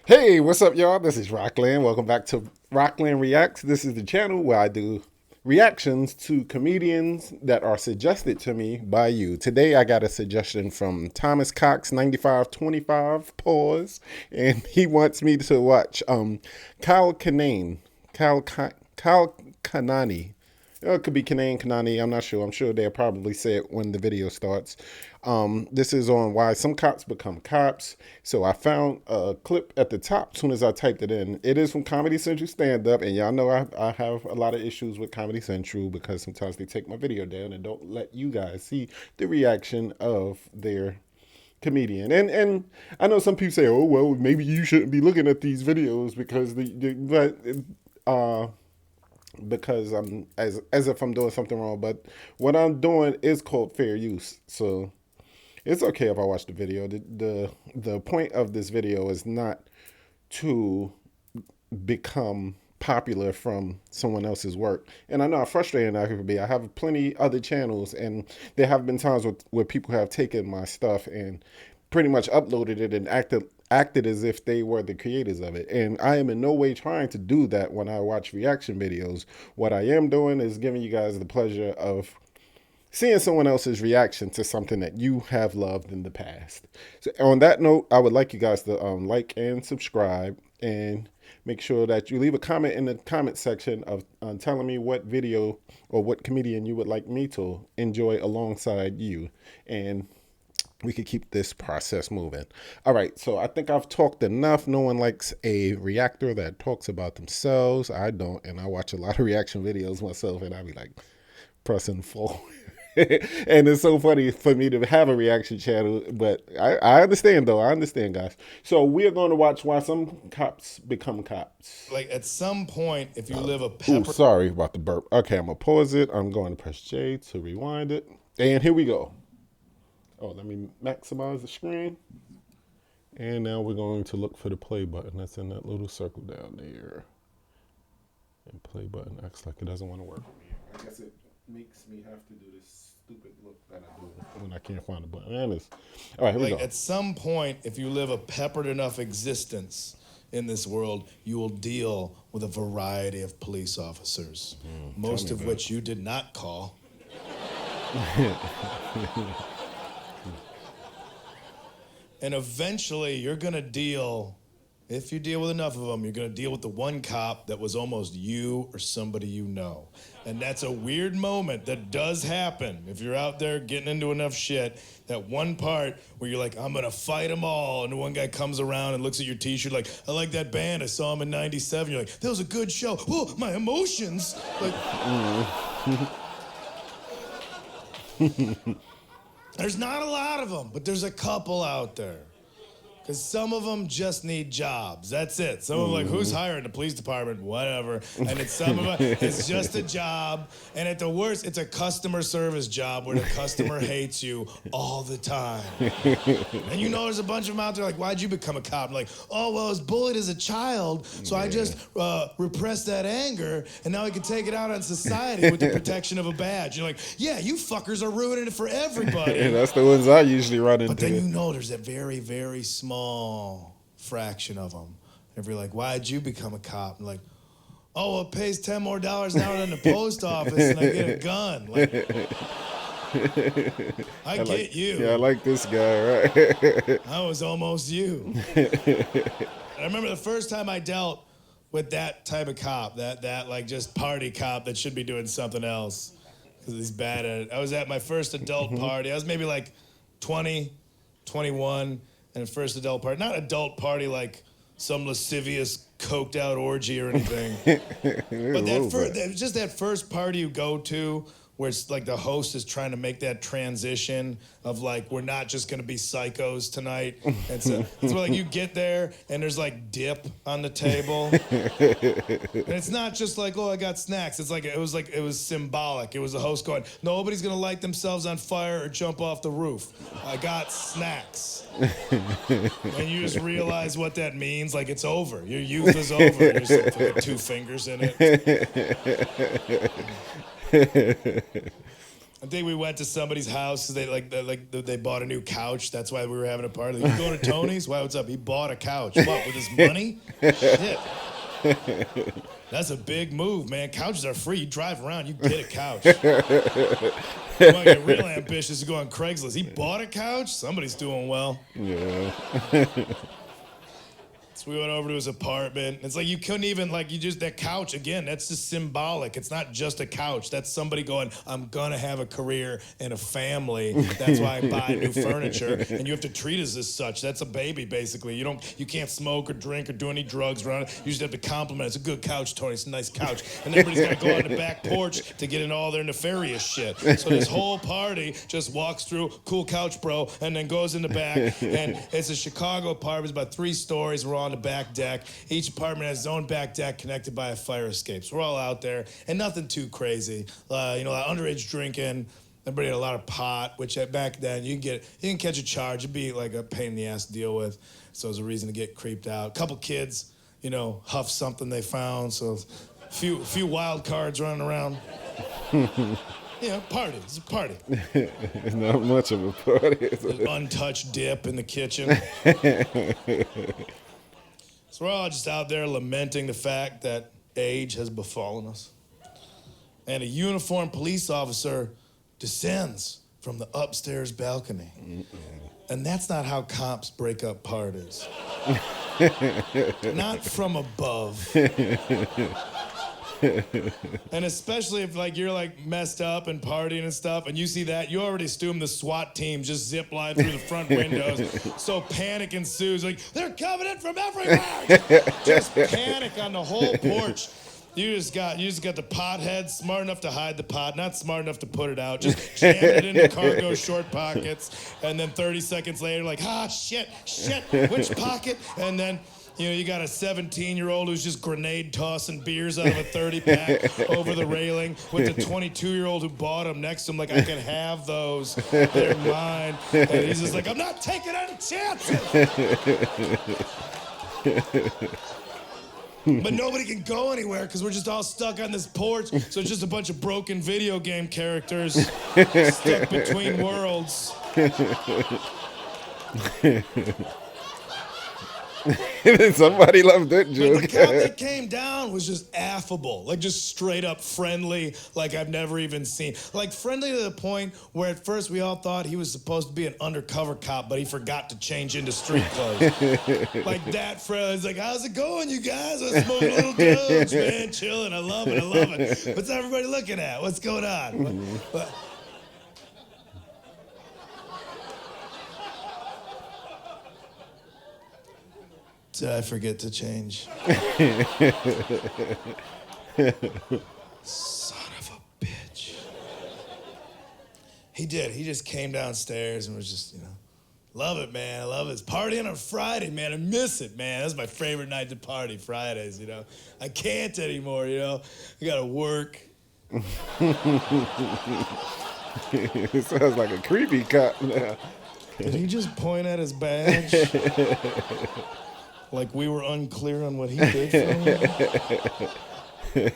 Hey, what's up, y'all? This is Roklan. Welcome back to Roklan Reacts. This is the channel where I do reactions to comedians that are suggested to me by you. Today, I got a suggestion from Thomas Cox 9525 pause, and he wants me to watch Kyle Kinane, Kyle Kanani. It could be Kinane, Kanani. I'm not sure. I'm sure they'll probably say it when the video starts. This is on why some cops become cops. So I found a clip at the top as soon as I typed it in. It is from Comedy Central Stand Up. And y'all know I have a lot of issues with Comedy Central because sometimes they take my video down and don't let you guys see the reaction of their comedian. And I know some people say, oh, well, maybe you shouldn't be looking at these videos because I'm as if I'm doing something wrong. But what I'm doing is called fair use. So it's okay if I watch the video. The point of this video is not to become popular from someone else's work. And I know how frustrating that could be. I have plenty other channels, and there have been times where people have taken my stuff and pretty much uploaded it and acted as if they were the creators of it. And I am in no way trying to do that when I watch reaction videos. What I am doing is giving you guys the pleasure of seeing someone else's reaction to something that you have loved in the past. So on that note, I would like you guys to like and subscribe, and make sure that you leave a comment in the comment section of telling me what video or what comedian you would like me to enjoy alongside you, and we could keep this process moving. All right, so I think I've talked enough. No one likes a reactor that talks about themselves. I don't, and I watch a lot of reaction videos myself, and I be like pressing forward. And it's so funny for me to have a reaction channel, but I understand, though. I understand, guys. So we're going to watch why some cops become cops. Like at some point, if you live a Ooh, pepper, sorry about the burp. Okay, I'm going to pause it. I'm going to press J to rewind it. And here we go. Oh, let me maximize the screen. And now we're going to look for the play button that's in that little circle down there. And play button acts like it doesn't want to work for me. I guess it makes me have to do this stupid look that I do when I can't find the button. And it's, all right, here we go. at some point, if you live a peppered enough existence in this world, you will deal with a variety of police officers, most of which you did not call. And eventually, you're going to deal, if you deal with enough of them, you're going to deal with the one cop that was almost you or somebody you know. And that's a weird moment that does happen. If you're out there getting into enough shit, that one part where you're like, I'm going to fight them all. And the one guy comes around and looks at your t-shirt like, I like that band. I saw them in 97. You're like, that was a good show. Oh, my emotions. Like, there's not a lot of them, but there's a couple out there. Because some of them just need jobs. That's it. Some of them like, who's hiring the police department? Whatever. And it's some of them, it's just a job. And at the worst, it's a customer service job where the customer hates you all the time. And you know there's a bunch of them out there like, why'd you become a cop? Like, oh, well, I was bullied as a child, so I just repressed that anger, and now I can take it out on society with the protection of a badge. You're like, yeah, you fuckers are ruining it for everybody. And that's the ones I usually run into. But then you know there's that very, very small fraction of them. If you're like, why'd you become a cop? And like, oh, well, it pays $10 more an hour than the post office, and I get a gun. Like, I get you. Yeah, I like this guy, right? I was almost you. I remember the first time I dealt with that type of cop, that like just party cop that should be doing something else because he's bad at it. I was at my first adult party. I was maybe like 20, 21. And first adult party, not adult party like some lascivious coked out orgy or anything, but just that first party you go to where it's like the host is trying to make that transition of like, we're not just gonna be psychos tonight. And so like you get there and there's like dip on the table. And it's not just like, oh, I got snacks. It's like, it was symbolic. It was the host going, nobody's gonna light themselves on fire or jump off the roof. I got snacks. And you just realize what that means. Like, it's over. Your youth is over. There's like 2 fingers in it. I think we went to somebody's house because they bought a new couch. That's why we were having a party. You going to Tony's? Why, what's up? He bought a couch. What, with his money? Shit. That's a big move, man. Couches are free. You drive around, you get a couch. You want to get real ambitious, you go on Craigslist. He bought a couch? Somebody's doing well. Yeah. So we went over to his apartment. It's like you couldn't even, that couch, again, that's just symbolic. It's not just a couch. That's somebody going, I'm going to have a career and a family. That's why I buy new furniture. And you have to treat us as such. That's a baby, basically. You can't smoke or drink or do any drugs around it. You just have to compliment. It's a good couch, Tony. It's a nice couch. And everybody's got to go on the back porch to get into all their nefarious shit. So this whole party just walks through, cool couch, bro, and then goes in the back. And it's a Chicago apartment. It's about 3 stories. We're on the back deck. Each apartment has its own back deck connected by a fire escape. So we're all out there, and nothing too crazy. Underage drinking. Everybody had a lot of pot, which back then you can catch a charge. It'd be like a pain in the ass to deal with. So it was a reason to get creeped out. A couple kids, huff something they found. So a few wild cards running around. Party. It's a party. It's not much of a party. Untouched dip in the kitchen. So we're all just out there lamenting the fact that age has befallen us. And a uniformed police officer descends from the upstairs balcony. And that's not how cops break up parties. Not from above. And especially if you're messed up and partying and stuff, and you see that, you already assume the SWAT team just zip line through the front windows. So panic ensues. They're coming in from everywhere. Just panic on the whole porch. You just got the pothead, smart enough to hide the pot, not smart enough to put it out. Just jam it into cargo short pockets, and then 30 seconds later, shit, which pocket? And then you got a 17-year-old who's just grenade tossing beers out of a 30-pack over the railing with the 22-year-old who bought them next to him, I can have those. They're mine. And he's just I'm not taking any chances. But nobody can go anywhere because we're just all stuck on this porch. So it's just a bunch of broken video game characters stuck between worlds. Somebody loved that joke. But the cop that came down was just affable, just straight up friendly, I've never even seen. Friendly to the point where at first we all thought he was supposed to be an undercover cop, but he forgot to change into street clothes. That friendly. He's how's it going, you guys? I'm smoking little dogs, man, chilling. I love it. What's everybody looking at? What's going on? Did I forget to change? Son of a bitch. He did. He just came downstairs and was just, love it, man. I love it. It's partying on Friday, man. I miss it, man. That's my favorite night to party, Fridays, I can't anymore, I gotta work. It sounds like a creepy cop now. Did he just point at his badge? Like we were unclear on what he did for him?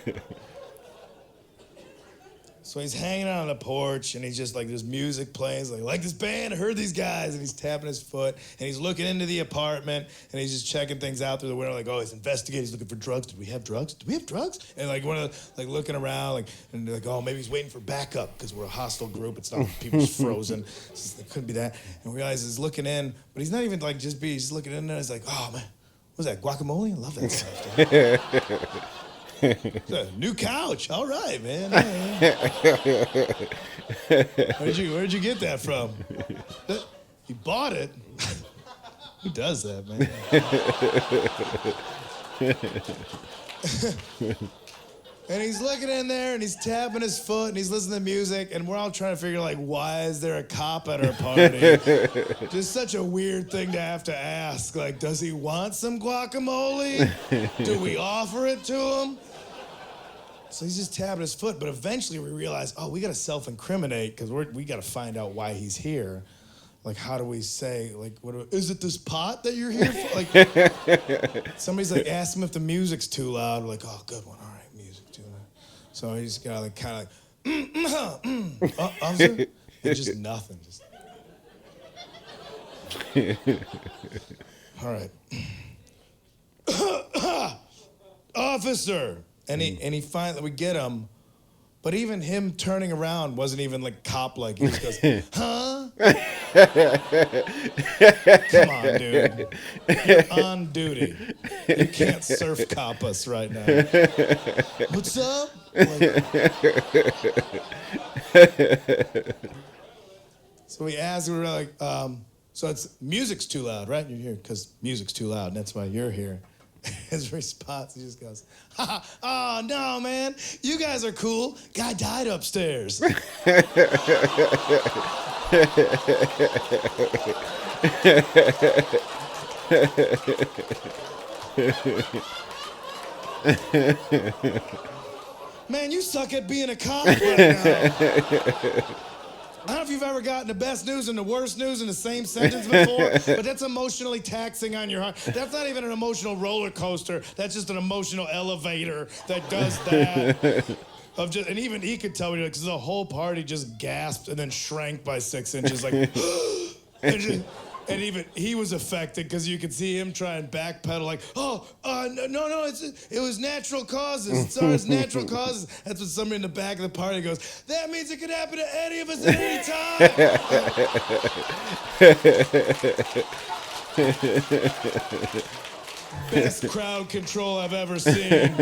So he's hanging out on the porch, and he's just there's music playing. He's like this band, I heard these guys, and he's tapping his foot, and he's looking into the apartment, and he's just checking things out through the window, he's investigating, he's looking for drugs. Did we have drugs? Do we have drugs? And one of the, looking around, and maybe he's waiting for backup, because we're a hostile group. It's not people's frozen. It couldn't be that. And we realize he's looking in, but he's not even he's just looking in there. He's oh man, what's that, guacamole? I love that stuff. New couch. All right, man. Where'd you get that from? You bought it? Who does that, man? And he's looking in there, and he's tapping his foot, and he's listening to music, and we're all trying to figure, why is there a cop at our party? Just such a weird thing to have to ask. Does he want some guacamole? Do we offer it to him? So he's just tapping his foot, but eventually we realize, we got to self-incriminate, because we got to find out why he's here. How do we say, is it this pot that you're here for? Somebody's ask him if the music's too loud. We're oh, good one. All right, music too loud. So he's got to kind of Officer? And just nothing. Just. All right. Officer. And he finally, we get him. But even him turning around wasn't even like cop-like. He just goes, huh? Come on, dude. You're on duty. You can't surf cop us right now. What's up? Like, so we asked, we were like, so it's music's too loud, right? You're here because music's too loud, and that's why you're here. His response, he just goes, oh, no, man. You guys are cool. Guy died upstairs. Man, you suck at being a cop right now. I don't know if you've ever gotten the best news and the worst news in the same sentence before, but that's emotionally taxing on your heart. That's not even an emotional roller coaster. That's just an emotional elevator that does that. And even he could tell me, because the whole party just gasped and then shrank by 6 inches, like, and even he was affected because you could see him try and backpedal, like, no, it was natural causes. Sorry, it's natural causes. That's when somebody in the back of the party goes, that means it could happen to any of us at any time. Best crowd control I've ever seen.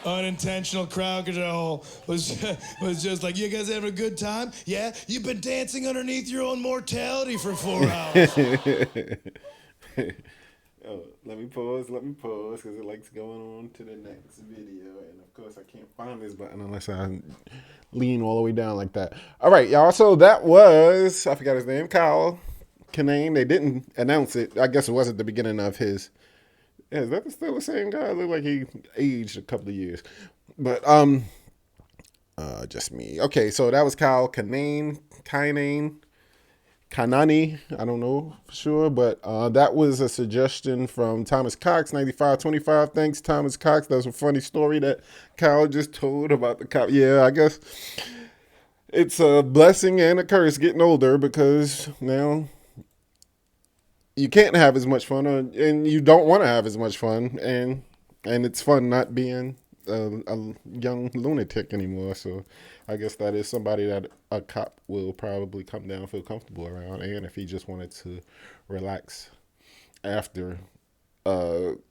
Unintentional crowd control was just like, you guys having a good time? Yeah? You've been dancing underneath your own mortality for 4 hours. Oh, let me pause, because it likes going on to the next video. And of course, I can't find this button unless I lean all the way down like that. All right, y'all. So that was, I forgot his name, Kyle Kinane. They didn't announce it. I guess it wasn't the beginning of his. Yeah, is that still the same guy? It looked like he aged a couple of years. But just me. Okay, so that was Kyle Kinane. Kanani, I don't know for sure, but that was a suggestion from Thomas Cox, 9525. Thanks, Thomas Cox. That was a funny story that Kyle just told about the cop. Yeah, I guess it's a blessing and a curse getting older, because now you can't have as much fun, and you don't want to have as much fun, and it's fun not being a young lunatic anymore. So I guess that is somebody that a cop will probably come down and feel comfortable around, and if he just wanted to relax after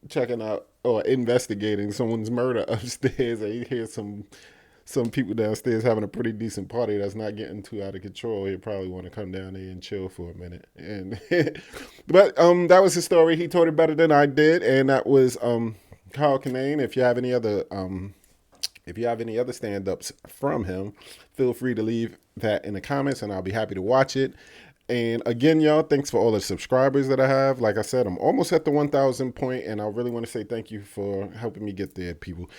checking out or investigating someone's murder upstairs, and he hears some people downstairs having a pretty decent party that's not getting too out of control, he'd probably want to come down there and chill for a minute. And but that was his story. He told it better than I did, and that was Kyle Kinane. If you have any other stand-ups from him, feel free to leave that in the comments, and I'll be happy to watch it. And again, y'all, thanks for all the subscribers that I have. Like I said, I'm almost at the 1,000 point, and I really want to say thank you for helping me get there, people.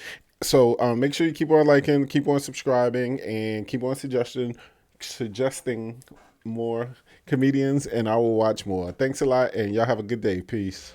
So make sure you keep on liking, keep on subscribing, and keep on suggesting more comedians, and I will watch more. Thanks a lot, and y'all have a good day. Peace.